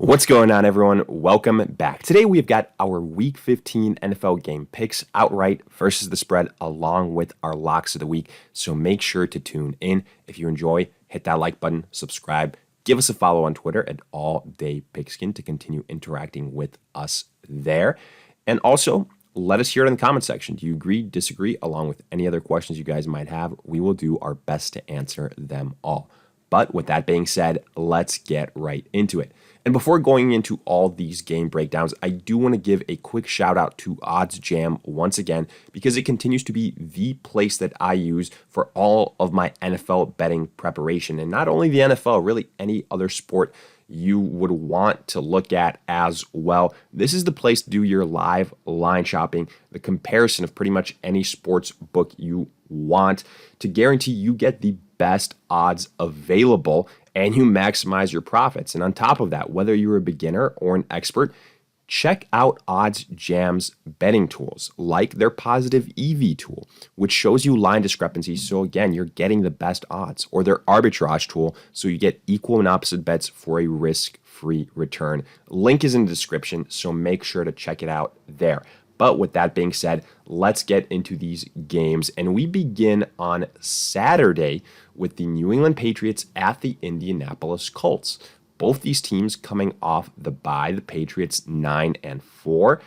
What's going on, everyone? Welcome back. Today we've got our Week 15 NFL game picks, outright versus the spread, along with our locks of the week. So make sure to tune in. If you enjoy, hit that like button, subscribe, give us a follow on Twitter at AllDayPigskin to continue interacting with us there. And also, let us hear it in the comment section. Do you agree, disagree, along with any other questions you guys might have? We will do our best to answer them all. But with that being said, let's get right into it. And before going into all these game breakdowns, I do want to give a quick shout out to OddsJam once again, because it continues to be the place that I use for all of my NFL betting preparation. And not only the NFL, really any other sport you would want to look at as well. This is the place to do your live line shopping, the comparison of pretty much any sports book you want to guarantee you get the best odds available and you maximize your profits. And on top of that, whether you're a beginner or an expert, check out OddsJam's betting tools, like their positive EV tool, which shows you line discrepancies. So again, you're getting the best odds, or their arbitrage tool, so you get equal and opposite bets for a risk-free return. Link is in the description, so make sure to check it out there. But with that being said, let's get into these games. And we begin on Saturday with the New England Patriots at the Indianapolis Colts. Both these teams coming off the bye. The Patriots 9-4,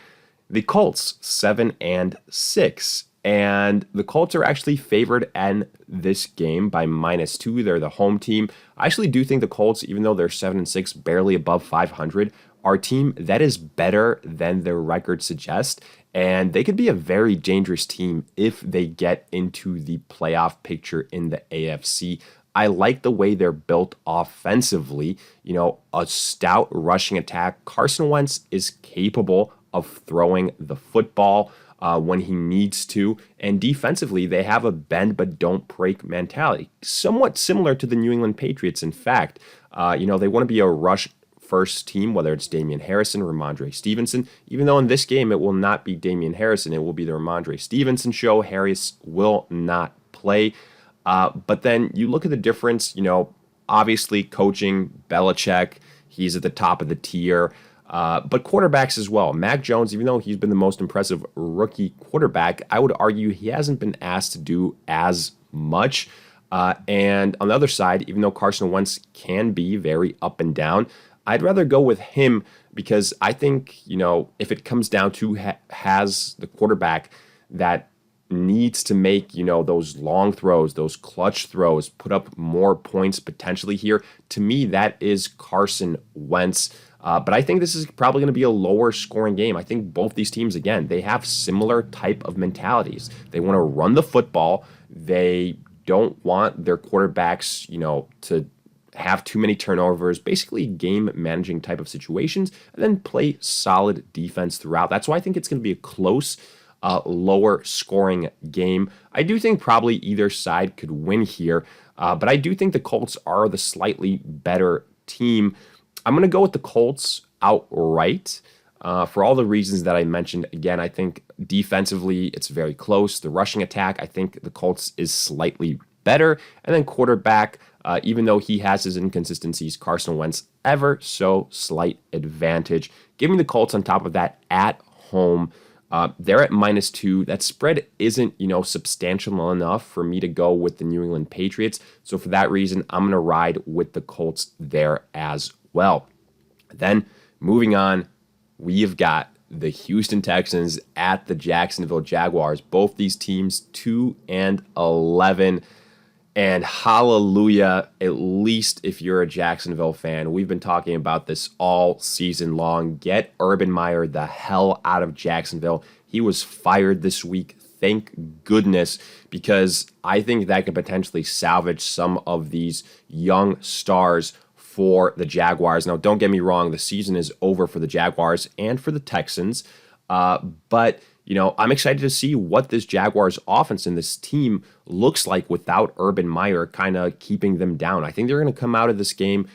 the Colts 7-6. And the Colts are actually favored in this game by -2. They're the home team. I actually do think the Colts, even though they're 7-6, barely above 500, are a team that is better than their record suggests. And they could be a very dangerous team if they get into the playoff picture in the AFC. I like the way they're built offensively. You know, a stout rushing attack. Carson Wentz is capable of throwing the football when he needs to. And defensively, they have a bend but don't break mentality. Somewhat similar to the New England Patriots, in fact. They want to be a rush first team, whether it's Damian Harrison or Ramondre Stevenson, even though in this game it will not be Damian Harrison, it will be the Ramondre Stevenson show. Harris will not play. But then you look at the difference, obviously coaching, Belichick, he's at the top of the tier, but quarterbacks as well. Mac Jones, even though he's been the most impressive rookie quarterback, I would argue he hasn't been asked to do as much. And on the other side, even though Carson Wentz can be very up and down, I'd rather go with him because I think, if it comes down to has the quarterback that needs to make, those long throws, those clutch throws, put up more points potentially here, to me, that is Carson Wentz. But I think this is probably going to be a lower scoring game. I think both these teams, again, they have similar type of mentalities. They want to run the football. They don't want their quarterbacks, to have too many turnovers, basically game managing type of situations, and then play solid defense throughout. That's why I think it's going to be a close, lower scoring game. I do think probably either side could win here, but I do think the Colts are the slightly better team. I'm going to go with the Colts outright for all the reasons that I mentioned. Again, I think defensively it's very close. The rushing attack, I think the Colts is slightly better. And then quarterback, even though he has his inconsistencies, Carson Wentz ever so slight advantage. Give me the Colts on top of that at home. They're at -2. That spread isn't, substantial enough for me to go with the New England Patriots. So for that reason, I'm going to ride with the Colts there as well. Then moving on, we've got the Houston Texans at the Jacksonville Jaguars. Both these teams 2-11. And hallelujah, at least if you're a Jacksonville fan, we've been talking about this all season long. Get Urban Meyer the hell out of Jacksonville. He was fired this week. Thank goodness, because I think that could potentially salvage some of these young stars for the Jaguars. Now, don't get me wrong, the season is over for the Jaguars and for the Texans, but I'm excited to see what this Jaguars offense and this team looks like without Urban Meyer kind of keeping them down. I think they're going to come out of this game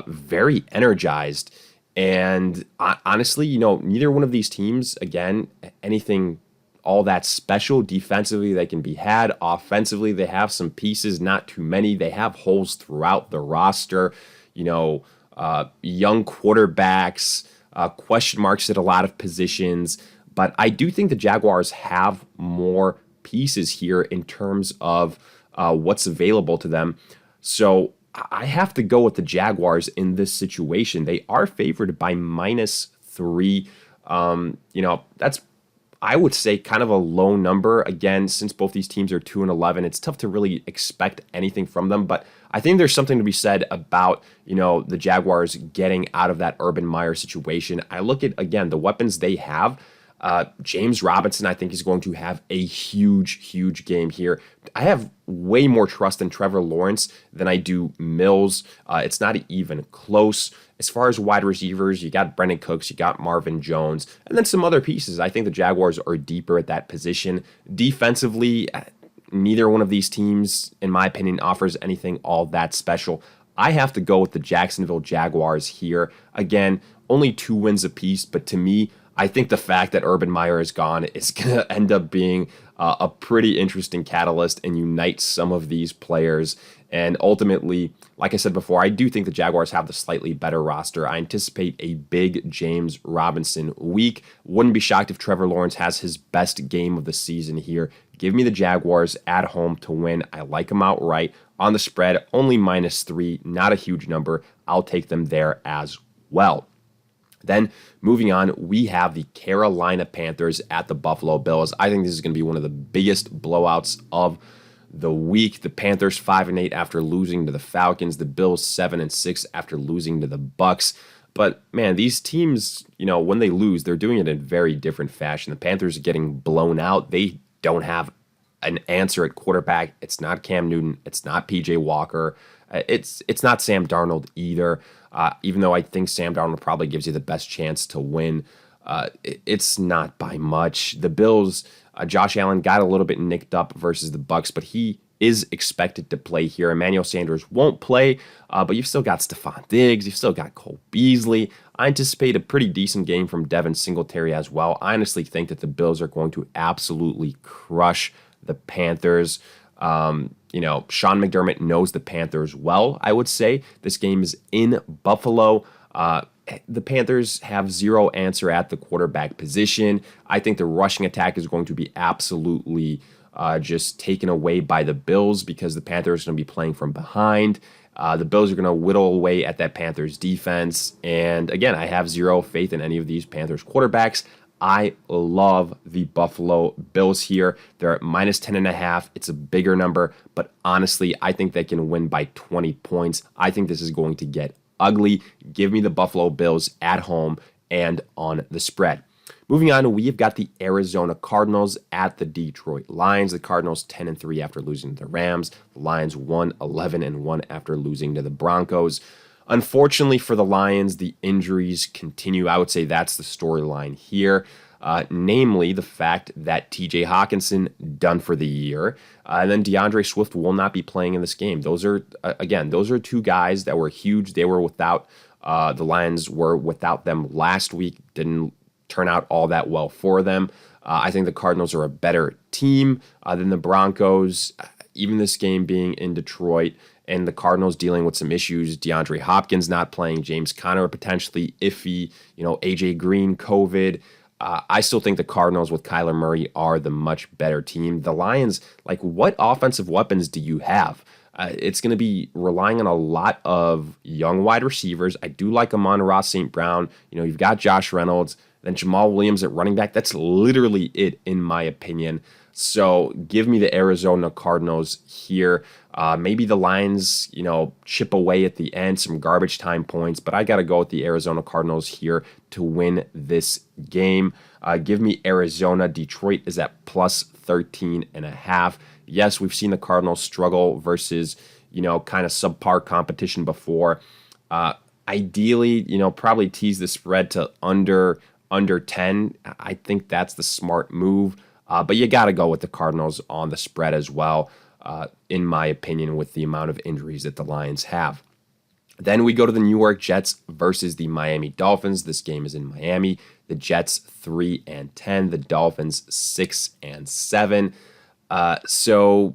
very energized. And honestly, neither one of these teams, again, anything all that special. Defensively, they can be had. Offensively, they have some pieces, not too many. They have holes throughout the roster. young quarterbacks, question marks at a lot of positions. But I do think the Jaguars have more pieces here in terms of what's available to them. So I have to go with the Jaguars in this situation. They are favored by -3. That's, I would say, kind of a low number. Again, since both these teams are 2-11, it's tough to really expect anything from them. But I think there's something to be said about, the Jaguars getting out of that Urban Meyer situation. I look at, again, the weapons they have. James Robinson, I think, is going to have a huge, huge game here. I have way more trust in Trevor Lawrence than I do Mills. It's not even close. As far as wide receivers, you got Brandon Cooks, you got Marvin Jones, and then some other pieces. I think the Jaguars are deeper at that position. Defensively, neither one of these teams, in my opinion, offers anything all that special. I have to go with the Jacksonville Jaguars here. Again, only 2 wins apiece, but to me, I think the fact that Urban Meyer is gone is going to end up being a pretty interesting catalyst and unite some of these players. And ultimately, like I said before, I do think the Jaguars have the slightly better roster. I anticipate a big James Robinson week. Wouldn't be shocked if Trevor Lawrence has his best game of the season here. Give me the Jaguars at home to win. I like them outright. On the spread, only -3, not a huge number. I'll take them there as well. Then moving on, we have the Carolina Panthers at the Buffalo Bills. I think this is going to be one of the biggest blowouts of the week. The Panthers 5-8 after losing to the Falcons. The Bills 7-6 after losing to the Bucks. But man, these teams, when they lose, they're doing it in very different fashion. The Panthers are getting blown out. They don't have an answer at quarterback. It's not Cam Newton. It's not PJ Walker. It's not Sam Darnold either. Even though I think Sam Darnold probably gives you the best chance to win, it's not by much. The Bills, Josh Allen got a little bit nicked up versus the Bucks, but he is expected to play here. Emmanuel Sanders won't play, but you've still got Stephon Diggs. You've still got Cole Beasley. I anticipate a pretty decent game from Devin Singletary as well. I honestly think that the Bills are going to absolutely crush the Panthers. Sean McDermott knows the Panthers well, I would say. This game is in Buffalo. The Panthers have zero answer at the quarterback position. I think the rushing attack is going to be absolutely just taken away by the Bills because the Panthers are going to be playing from behind. The Bills are going to whittle away at that Panthers defense. And again, I have zero faith in any of these Panthers quarterbacks. I love the Buffalo Bills here. They're at -10.5. It's a bigger number, but honestly, I think they can win by 20 points. I think this is going to get ugly. Give me the Buffalo Bills at home and on the spread. Moving on, we've got the Arizona Cardinals at the Detroit Lions. The Cardinals 10-3 after losing to the Rams. The Lions 11-1 after losing to the Broncos. Unfortunately for the Lions, the injuries continue. I would say that's the storyline here, namely the fact that TJ Hawkinson done for the year, and then DeAndre Swift will not be playing in this game. Those are, those are 2 guys that were huge. They were without, the Lions were without them last week. Didn't turn out all that well for them. I think the Cardinals are a better team than the Broncos, even this game being in Detroit. And the Cardinals dealing with some issues. DeAndre Hopkins not playing, James Conner potentially iffy, AJ Green, COVID. I still think the Cardinals with Kyler Murray are the much better team. The Lions, what offensive weapons do you have? It's going to be relying on a lot of young wide receivers. I do like Amon-Ra St. Brown. You've got Josh Reynolds, then Jamal Williams at running back. That's literally it, in my opinion. So give me the Arizona Cardinals here. Maybe the Lions, chip away at the end, some garbage time points, but I got to go with the Arizona Cardinals here to win this game. Give me Arizona. Detroit is at +13.5. Yes, we've seen the Cardinals struggle versus, kind of subpar competition before. Ideally, probably tease the spread to under 10. I think that's the smart move. But you got to go with the Cardinals on the spread as well, in my opinion, with the amount of injuries that the Lions have. Then we go to the New York Jets versus the Miami Dolphins. This game is in Miami. The Jets 3-10, the Dolphins 6-7. So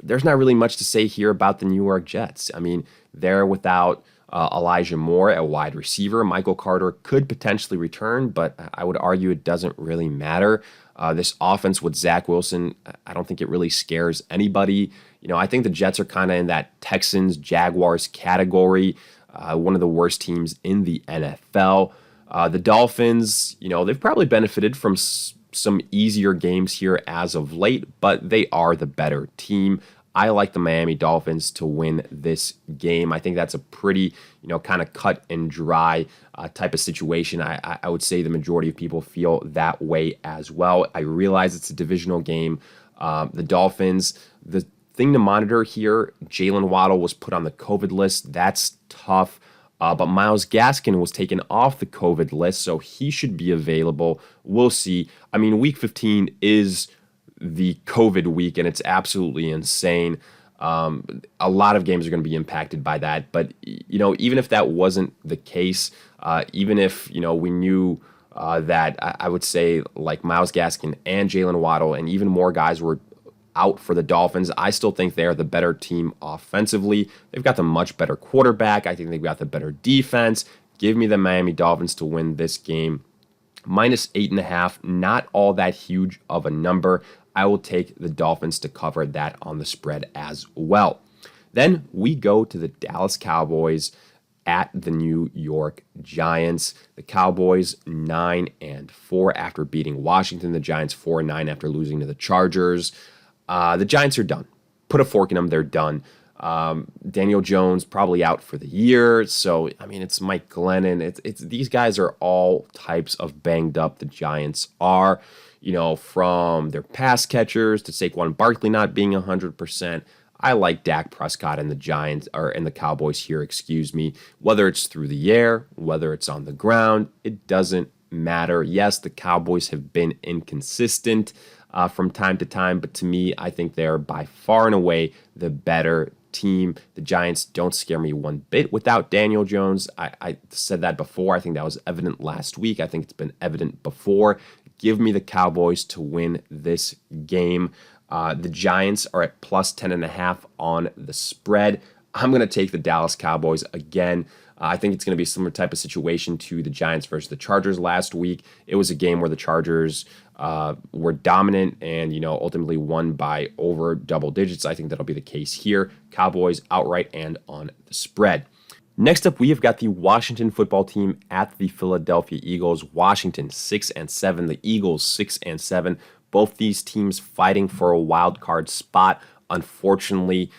there's not really much to say here about the New York Jets. I mean, they're without Elijah Moore at wide receiver. Michael Carter could potentially return, but I would argue it doesn't really matter. This offense with Zach Wilson, I don't think it really scares anybody. I think the Jets are kind of in that Texans, Jaguars category, one of the worst teams in the NFL. The Dolphins, they've probably benefited from some easier games here as of late, but they are the better team. I like the Miami Dolphins to win this game. I think that's a pretty, kind of cut and dry type of situation. I would say the majority of people feel that way as well. I realize it's a divisional game. The Dolphins, the thing to monitor here, Jalen Waddle was put on the COVID list. That's tough. But Myles Gaskin was taken off the COVID list, so he should be available. We'll see. I mean, Week 15 is the COVID week, and it's absolutely insane. A lot of games are going to be impacted by that. But, even if that wasn't the case, even if, we knew that I would say like Myles Gaskin and Jalen Waddle and even more guys were out for the Dolphins, I still think they are the better team offensively. They've got the much better quarterback. I think they've got the better defense. Give me the Miami Dolphins to win this game. -8.5, not all that huge of a number. I will take the Dolphins to cover that on the spread as well. Then we go to the Dallas Cowboys at the New York Giants. The Cowboys 9-4 after beating Washington. The Giants 4-9 after losing to the Chargers. The Giants are done. Put a fork in them. They're done. Daniel Jones probably out for the year. So, it's Mike Glennon. It's these guys are all types of banged up. The Giants are, from their pass catchers to Saquon Barkley not being 100%. I like Dak Prescott and the Giants, and the Cowboys here, whether it's through the air, whether it's on the ground, it doesn't matter. Yes, the Cowboys have been inconsistent from time to time, but to me, I think they're by far and away the better team. The Giants don't scare me one bit without Daniel Jones. I said that before. I think that was evident last week. I think it's been evident before. Give me the Cowboys to win this game. The Giants are at +10.5 on the spread. I'm going to take the Dallas Cowboys again. I think it's going to be a similar type of situation to the Giants versus the Chargers last week. It was a game where the Chargers were dominant and, ultimately won by over double digits. I think that'll be the case here. Cowboys outright and on the spread. Next up, we have got the Washington football team at the Philadelphia Eagles. Washington 6-7, the Eagles 6-7. Both these teams fighting for a wild card spot. Unfortunately,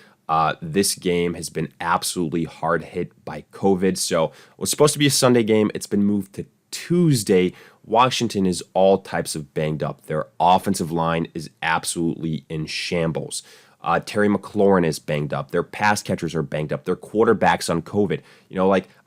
this game has been absolutely hard hit by COVID. So it was supposed to be a Sunday game. It's been moved to Tuesday. Washington is all types of banged up. Their offensive line is absolutely in shambles. Terry McLaurin is banged up. Their pass catchers are banged up. Their quarterback's on COVID.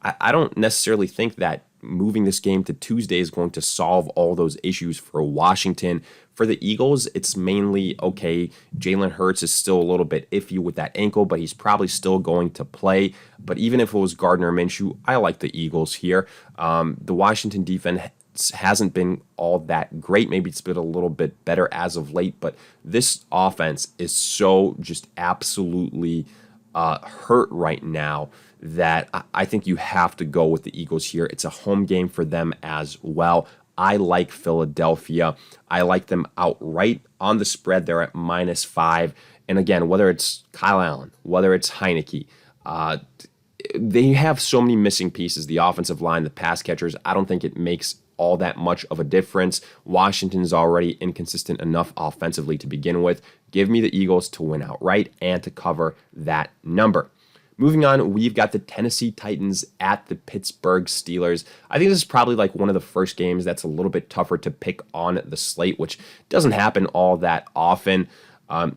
I don't necessarily think that moving this game to Tuesday is going to solve all those issues for Washington. For the Eagles, it's mainly, okay, Jalen Hurts is still a little bit iffy with that ankle, but he's probably still going to play. But even if it was Gardner Minshew, I like the Eagles here. The Washington defense hasn't been all that great. Maybe it's been a little bit better as of late, but this offense is so just absolutely hurt right now that I think you have to go with the Eagles here. It's a home game for them as well. I like Philadelphia. I like them outright on the spread. They're at -5. And again, whether it's Kyle Allen, whether it's Heineke, they have so many missing pieces. The offensive line, the pass catchers, I don't think it makes all that much of a difference. Washington's already inconsistent enough offensively to begin with. Give me the Eagles to win outright and to cover that number. Moving on, we've got the Tennessee Titans at the Pittsburgh Steelers. I think this is probably like one of the first games that's a little bit tougher to pick on the slate, which doesn't happen all that often.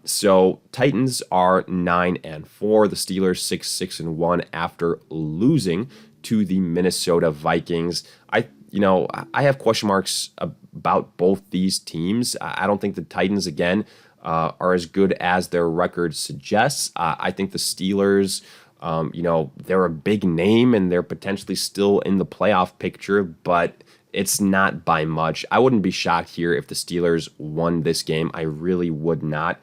So Titans are 9-4. The Steelers 6-1 after losing to the Minnesota Vikings. I have question marks about both these teams. I don't think the Titans, again, are as good as their record suggests. I think the Steelers, they're a big name and they're potentially still in the playoff picture, but it's not by much. I wouldn't be shocked here if the Steelers won this game. I really would not.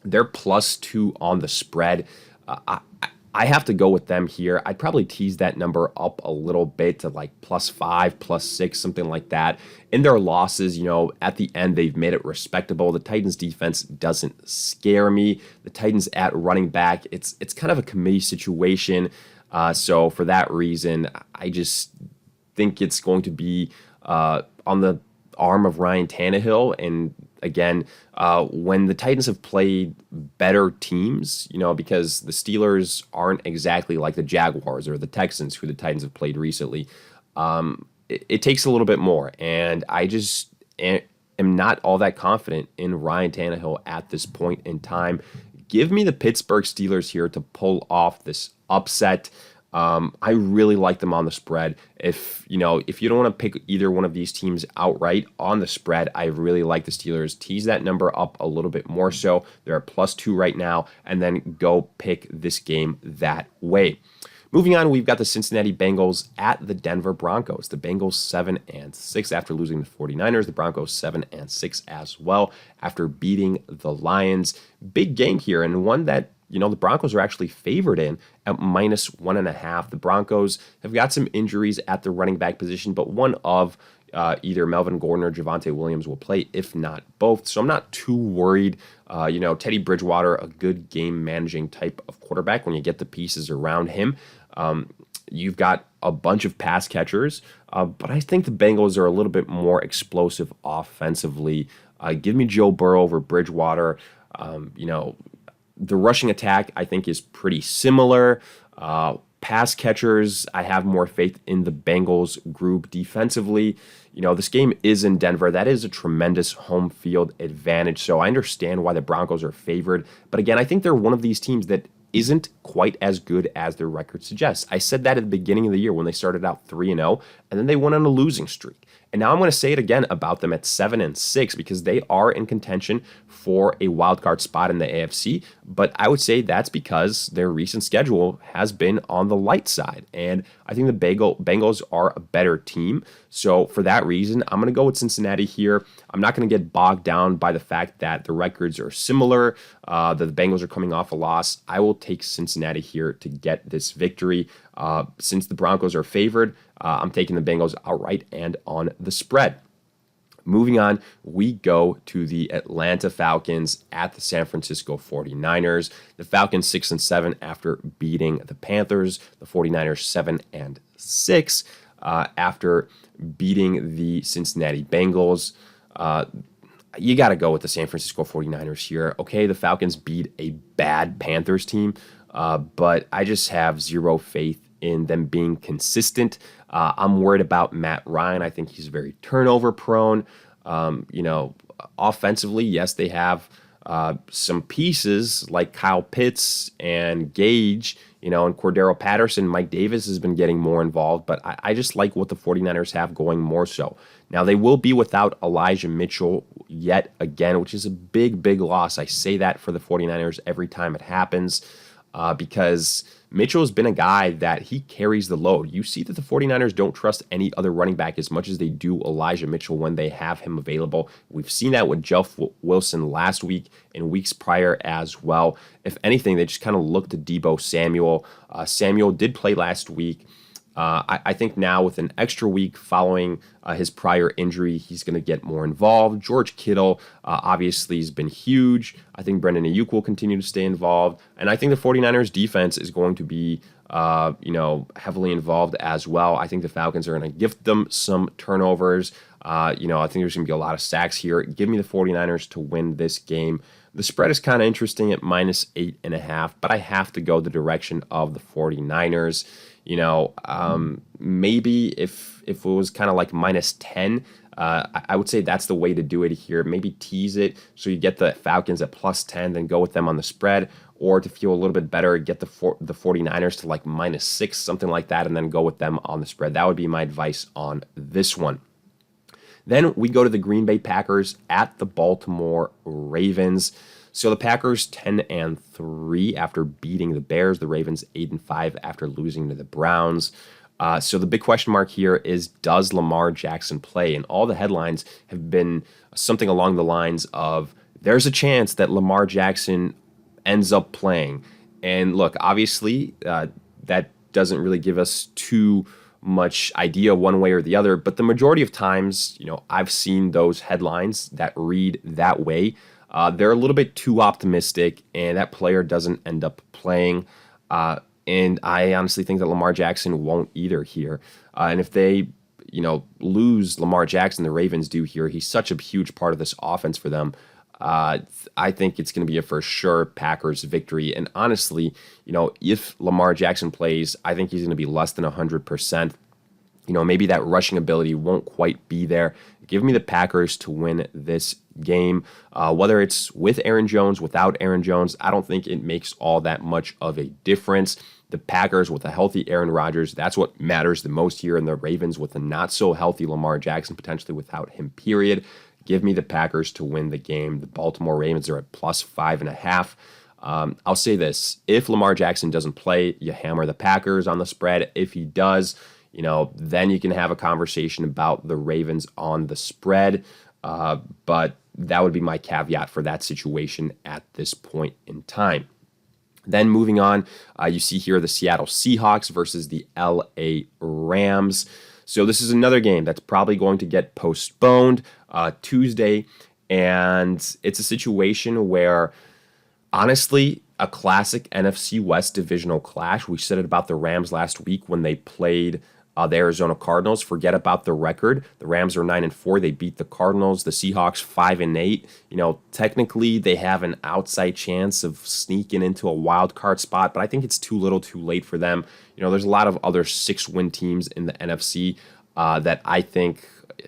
They're +2 on the spread. I have to go with them here. I'd probably tease that number up a little bit to like +5, +6, something like that. In their losses, at the end, they've made it respectable. The Titans defense doesn't scare me. The Titans at running back, it's kind of a committee situation. So for that reason, I just think it's going to be on the arm of Ryan Tannehill. And again, when the Titans have played better teams, because the Steelers aren't exactly like the Jaguars or the Texans, who the Titans have played recently, it takes a little bit more. And I just am not all that confident in Ryan Tannehill at this point in time. Give me the Pittsburgh Steelers here to pull off this upset. I really like them on the spread. If you don't want to pick either one of these teams outright on the spread, I really like the Steelers. Tease that number up a little bit more so. They're at +2 right now, and then go pick this game that way. Moving on, we've got the Cincinnati Bengals at the Denver Broncos. The Bengals 7-6 after losing the 49ers. The Broncos 7-6 as well after beating the Lions. Big game here, and one that the Broncos are actually favored in at -1.5. The Broncos have got some injuries at the running back position, but one of either Melvin Gordon or Javonte Williams will play, if not both. So I'm not too worried. Teddy Bridgewater, a good game managing type of quarterback when you get the pieces around him. You've got a bunch of pass catchers, but I think the Bengals are a little bit more explosive offensively. Give me Joe Burrow over Bridgewater. The rushing attack, I think, is pretty similar. Pass catchers, I have more faith in the Bengals group defensively. This game is in Denver. That is a tremendous home field advantage. So I understand why the Broncos are favored. But again, I think they're one of these teams that isn't quite as good as their record suggests. I said that at the beginning of the year when they started out 3-0, and then they went on a losing streak. And now I'm going to say it again about them at 7-6 because they are in contention for a wild card spot in the AFC. But I would say that's because their recent schedule has been on the light side. And I think the Bengals are a better team. So for that reason, I'm going to go with Cincinnati here. I'm not going to get bogged down by the fact that the records are similar, that the Bengals are coming off a loss. I will take Cincinnati here to get this victory. Since the Broncos are favored, I'm taking the Bengals outright and on the spread. Moving on, we go to the Atlanta Falcons at the San Francisco 49ers. The Falcons 6-7 after beating the Panthers. The 49ers 7-6 after beating the Cincinnati Bengals. You got to go with the San Francisco 49ers here. Okay, the Falcons beat a bad Panthers team, but I just have zero faith in them being consistent. I'm worried about Matt Ryan. I think he's very turnover prone. Offensively, yes, they have some pieces like Kyle Pitts and Gage, and Cordero Patterson. Mike Davis has been getting more involved, but I just like what the 49ers have going more so. Now, they will be without Elijah Mitchell yet again, which is a big, big loss. I say that for the 49ers every time it happens because Mitchell has been a guy that he carries the load. You see that the 49ers don't trust any other running back as much as they do Elijah Mitchell when they have him available. We've seen that with Jeff Wilson last week and weeks prior as well. If anything, they just kind of look to Deebo Samuel. Samuel did play last week. I think now with an extra week following his prior injury, he's going to get more involved. George Kittle obviously has been huge. I think Brendan Ayuk will continue to stay involved. And I think the 49ers defense is going to be heavily involved as well. I think the Falcons are going to gift them some turnovers. I think there's going to be a lot of sacks here. Give me the 49ers to win this game. The spread is kind of interesting at -8.5, but I have to go the direction of the 49ers. Maybe if it was kind of like -10, I would say that's the way to do it here. Maybe tease it so you get the Falcons at +10, then go with them on the spread. Or to feel a little bit better, get the 49ers to like -6, something like that, and then go with them on the spread. That would be my advice on this one. Then we go to the Green Bay Packers at the Baltimore Ravens. So the Packers 10-3 after beating the Bears. The Ravens 8-5 after losing to the Browns. So the big question mark here is, does Lamar Jackson play? And all the headlines have been something along the lines of, there's a chance that Lamar Jackson ends up playing. And look, obviously, that doesn't really give us too much idea one way or the other. But the majority of times, I've seen those headlines that read that way. They're a little bit too optimistic, and that player doesn't end up playing. And I honestly think that Lamar Jackson won't either here. And if they, lose Lamar Jackson, the Ravens do here, he's such a huge part of this offense for them. I think it's going to be a for sure Packers victory. And honestly, if Lamar Jackson plays, I think he's going to be less than 100%. Maybe that rushing ability won't quite be there. Give me the Packers to win this game. Whether it's with Aaron Jones, without Aaron Jones, I don't think it makes all that much of a difference. The Packers with a healthy Aaron Rodgers, that's what matters the most here. And the Ravens with a not so healthy Lamar Jackson, potentially without him, period. Give me the Packers to win the game. The Baltimore Ravens are at plus 5.5. I'll say this. If Lamar Jackson doesn't play, you hammer the Packers on the spread. If he does, then you can have a conversation about the Ravens on the spread. But that would be my caveat for that situation at this point in time. Then moving on, you see here the Seattle Seahawks versus the LA Rams. So this is another game that's probably going to get postponed Tuesday. And it's a situation where, honestly, a classic NFC West divisional clash. We said it about the Rams last week when they played the Arizona Cardinals. Forget about the record. The Rams are 9-4. They beat the Cardinals. The Seahawks 5-8. Technically they have an outside chance of sneaking into a wild card spot, but I think it's too little, too late for them. There's a lot of other 6-win teams in the NFC that I think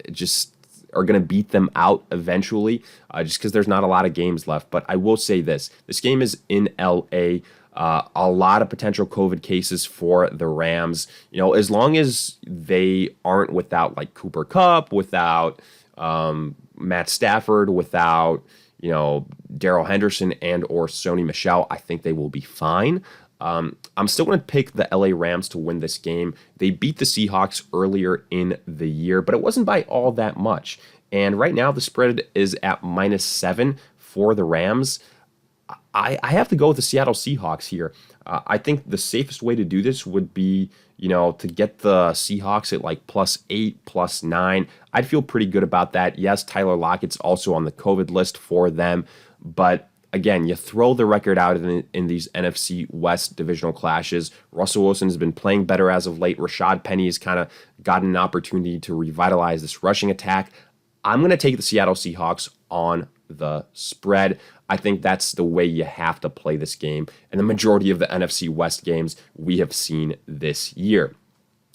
just are going to beat them out eventually, just because there's not a lot of games left. But I will say this game is in LA. A lot of potential COVID cases for the Rams. As long as they aren't without like Cooper Kupp, without Matt Stafford, without Darrell Henderson and or Sony Michel, I think they will be fine. I'm still going to pick the LA Rams to win this game. They beat the Seahawks earlier in the year, but it wasn't by all that much. And right now the spread is at -7 for the Rams. I have to go with the Seattle Seahawks here. I think the safest way to do this would be, to get the Seahawks at like +8, +9. I'd feel pretty good about that. Yes, Tyler Lockett's also on the COVID list for them, but again, you throw the record out in these NFC West divisional clashes. Russell Wilson has been playing better as of late. Rashad Penny has kind of gotten an opportunity to revitalize this rushing attack. I'm going to take the Seattle Seahawks on the spread. I think that's the way you have to play this game. And the majority of the NFC West games we have seen this year.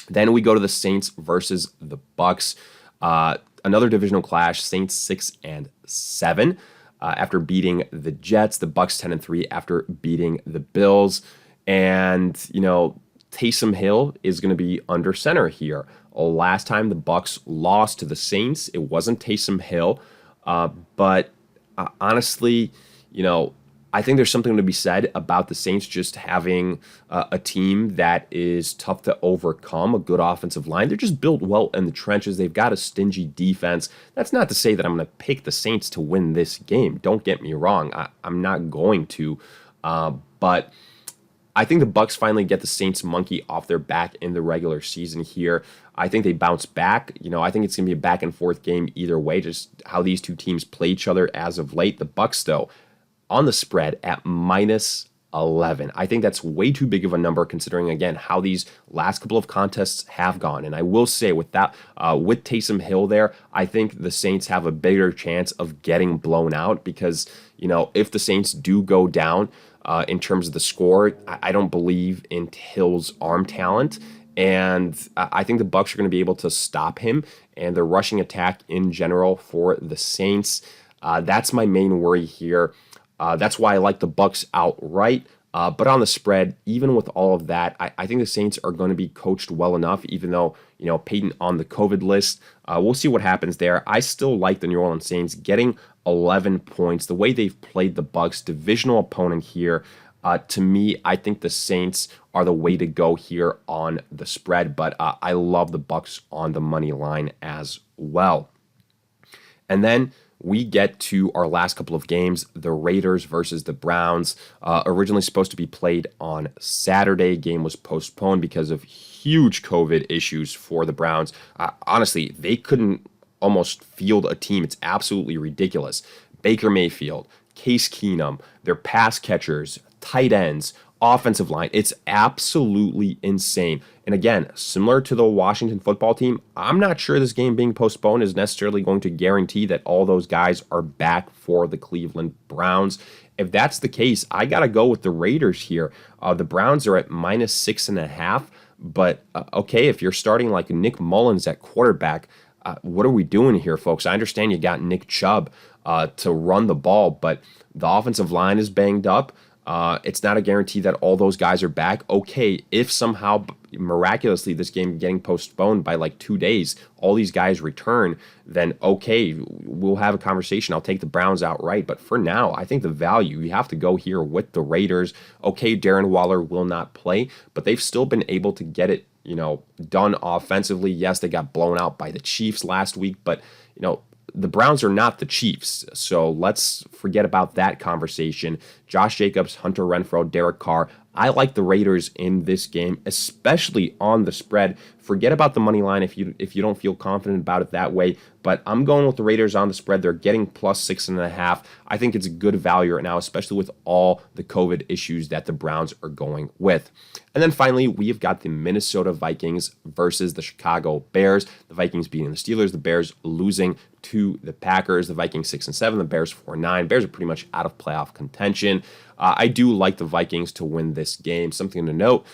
Then we go to the Saints versus the Bucks. Another divisional clash, Saints 6-7. After beating the Jets, the Bucks 10-3 after beating the Bills. And, Taysom Hill is going to be under center here. Last time the Bucks lost to the Saints, it wasn't Taysom Hill. But honestly, I think there's something to be said about the Saints just having a team that is tough to overcome, a good offensive line. They're just built well in the trenches. They've got a stingy defense. That's not to say that I'm going to pick the Saints to win this game. Don't get me wrong. I'm not going to. But I think the Bucks finally get the Saints monkey off their back in the regular season here. I think they bounce back. I think it's going to be a back and forth game either way, just how these two teams play each other as of late. The Bucks, though, on the spread at -11. I think that's way too big of a number considering, again, how these last couple of contests have gone. And I will say with that, with Taysom Hill there, I think the Saints have a bigger chance of getting blown out because, if the Saints do go down in terms of the score, I don't believe in Hill's arm talent. And I think the Bucks are going to be able to stop him and the rushing attack in general for the Saints. That's my main worry here. That's why I like the Bucks outright. But on the spread, even with all of that, I think the Saints are going to be coached well enough, even though, Peyton on the COVID list. We'll see what happens there. I still like the New Orleans Saints getting 11 points. The way they've played the Bucks, divisional opponent here, to me, I think the Saints are the way to go here on the spread. But I love the Bucks on the money line as well. And then we get to our last couple of games, the Raiders versus the Browns. Originally supposed to be played on Saturday. Game was postponed because of huge COVID issues for the Browns. Honestly, they couldn't almost field a team. It's absolutely ridiculous. Baker Mayfield, Case Keenum, their pass catchers, tight ends, offensive line. It's absolutely insane. And again, similar to the Washington football team, I'm not sure this game being postponed is necessarily going to guarantee that all those guys are back for the Cleveland Browns. If that's the case, I got to go with the Raiders here. The Browns are at -6.5. But okay, if you're starting like Nick Mullins at quarterback, what are we doing here, folks? I understand you got Nick Chubb to run the ball, but the offensive line is banged up. It's not a guarantee that all those guys are back. Okay, if somehow miraculously this game getting postponed by like 2 days, all these guys return, then okay, we'll have a conversation. I'll take the Browns outright. But for now, I think the value, you have to go here with the Raiders. Okay, Darren Waller will not play, but they've still been able to get it, done offensively. Yes, they got blown out by the Chiefs last week, but, the Browns are not the Chiefs, so let's forget about that conversation. Josh Jacobs, Hunter Renfrow, Derek Carr. I like the Raiders in this game, especially on the spread. Forget about the money line if you don't feel confident about it that way. But I'm going with the Raiders on the spread. They're getting +6.5. I think it's a good value right now, especially with all the COVID issues that the Browns are going with. And then finally, we've got the Minnesota Vikings versus the Chicago Bears. The Vikings beating the Steelers, the Bears losing to the Packers. The Vikings 6-7, the Bears 4-9. Bears are pretty much out of playoff contention. I do like the Vikings to win this game. Something to note,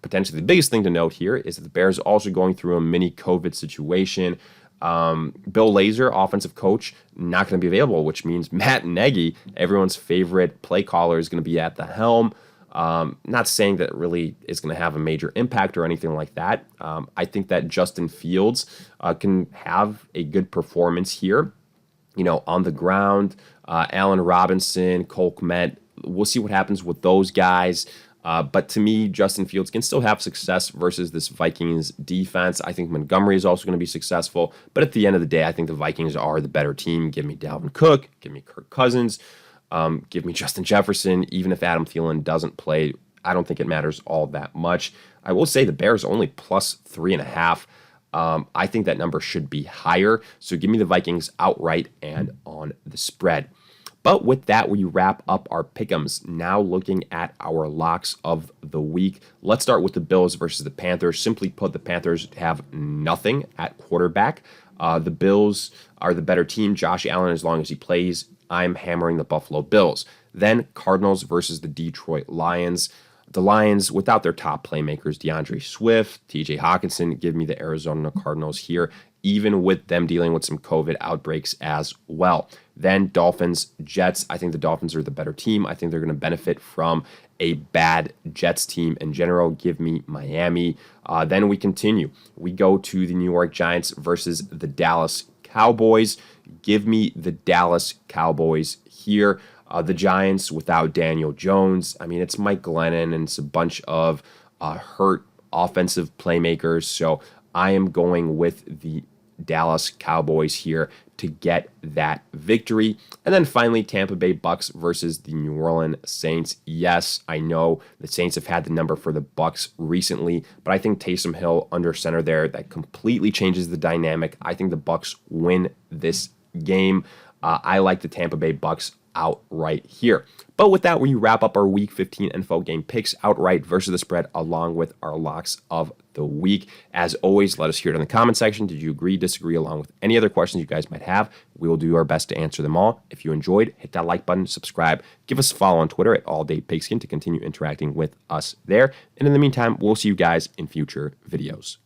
potentially the biggest thing to note here is that the Bears are also going through a mini COVID situation. Bill Lazor, offensive coach, not going to be available, which means Matt Nagy, everyone's favorite play caller, is going to be at the helm. Not saying that it really is going to have a major impact or anything like that. I think that Justin Fields can have a good performance here, on the ground. Allen Robinson, Cole Kmet, we'll see what happens with those guys. But to me, Justin Fields can still have success versus this Vikings defense. I think Montgomery is also going to be successful. But at the end of the day, I think the Vikings are the better team. Give me Dalvin Cook. Give me Kirk Cousins. Give me Justin Jefferson. Even if Adam Thielen doesn't play, I don't think it matters all that much. I will say the Bears only +3.5. I think that number should be higher. So give me the Vikings outright and on the spread. But with that, we wrap up our pick'ems. Now looking at our locks of the week. Let's start with the Bills versus the Panthers. Simply put, the Panthers have nothing at quarterback. The Bills are the better team. Josh Allen, as long as he plays, I'm hammering the Buffalo Bills. Then Cardinals versus the Detroit Lions. The Lions, without their top playmakers, DeAndre Swift, TJ Hawkinson, give me the Arizona Cardinals here, even with them dealing with some COVID outbreaks as well. Then Dolphins, Jets. I think the Dolphins are the better team. I think they're going to benefit from a bad Jets team in general. Give me Miami. Then we continue. We go to the New York Giants versus the Dallas Cowboys. Give me the Dallas Cowboys here. The Giants without Daniel Jones. I mean, it's Mike Glennon and it's a bunch of hurt offensive playmakers. So I am going with the Dallas Cowboys here to get that victory. And then finally, Tampa Bay Bucks versus the New Orleans Saints. Yes, I know the Saints have had the number for the Bucks recently, but I think Taysom Hill under center there, that completely changes the dynamic. I think the Bucks win this game. I like the Tampa Bay Bucks outright here. But with that, we wrap up our Week 15 NFL game picks outright versus the spread, along with our locks of the week. As always, let us hear it in the comment section. Did you agree, disagree, along with any other questions you guys might have? We will do our best to answer them all. If you enjoyed, hit that like button, subscribe, give us a follow on Twitter at AllDayPigskin to continue interacting with us there. And in the meantime, we'll see you guys in future videos.